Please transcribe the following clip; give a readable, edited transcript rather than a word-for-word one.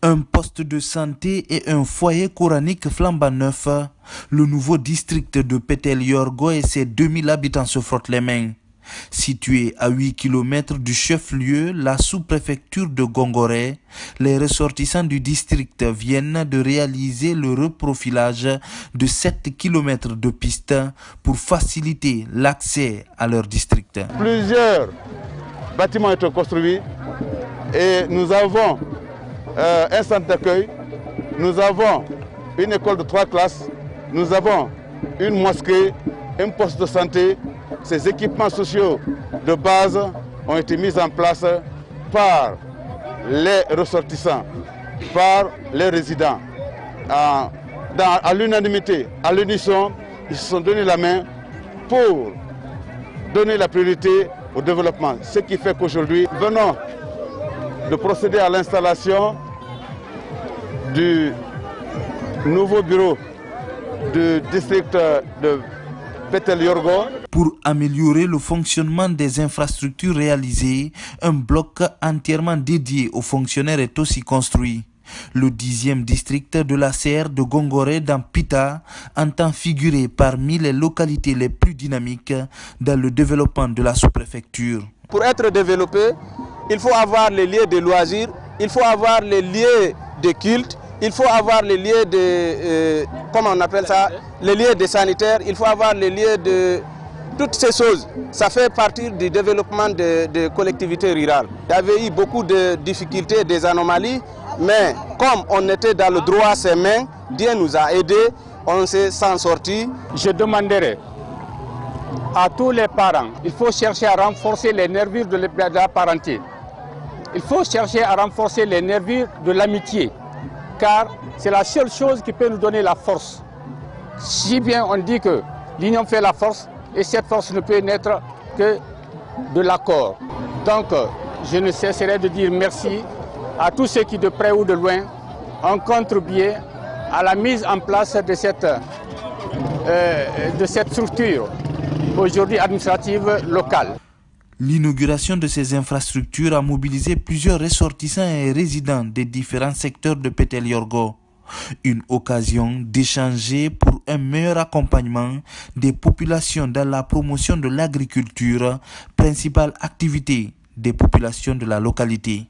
Un poste de santé et un foyer coranique flambant neuf, le nouveau district de Pétel-Yorgo et ses 2000 habitants se frottent les mains. Situé à 8 km du chef-lieu, la sous-préfecture de Gongoré, les ressortissants du district viennent de réaliser le reprofilage de 7 km de pistes pour faciliter l'accès à leur district. Plusieurs bâtiments ont été construits et nous avons un centre d'accueil, nous avons une école de 3 classes, nous avons une mosquée, un poste de santé. Ces équipements sociaux de base ont été mis en place par les ressortissants, par les résidents. À l'unanimité, à l'unisson, ils se sont donné la main pour donner la priorité au développement. Ce qui fait qu'aujourd'hui, venons de procéder à l'installation du nouveau bureau du district de Pétel-Yorgo. Pour améliorer le fonctionnement des infrastructures réalisées, un bloc entièrement dédié aux fonctionnaires est aussi construit. Le 10e district de la CR de Gongoré dans Pita entend figurer parmi les localités les plus dynamiques dans le développement de la sous-préfecture. Pour être développé, il faut avoir les lieux de loisirs, il faut avoir les lieux de culte, il faut avoir les lieux de, comment on appelle ça, les lieux de sanitaires, il faut avoir les lieux de toutes ces choses. Ça fait partie du développement de collectivités rurales. Il y avait eu beaucoup de difficultés, des anomalies, mais comme on était dans le droit à ses mains, Dieu nous a aidés, on s'en sorti. Je demanderai à tous les parents, il faut chercher à renforcer les nervures de la parenté. Il faut chercher à renforcer les nervures de l'amitié, car c'est la seule chose qui peut nous donner la force. Si bien on dit que l'union fait la force, et cette force ne peut naître que de l'accord. Donc, je ne cesserai de dire merci à tous ceux qui, de près ou de loin, ont contribué à la mise en place de cette structure, aujourd'hui administrative locale. L'inauguration de ces infrastructures a mobilisé plusieurs ressortissants et résidents des différents secteurs de Pétel-Yorgo. Une occasion d'échanger pour un meilleur accompagnement des populations dans la promotion de l'agriculture, principale activité des populations de la localité.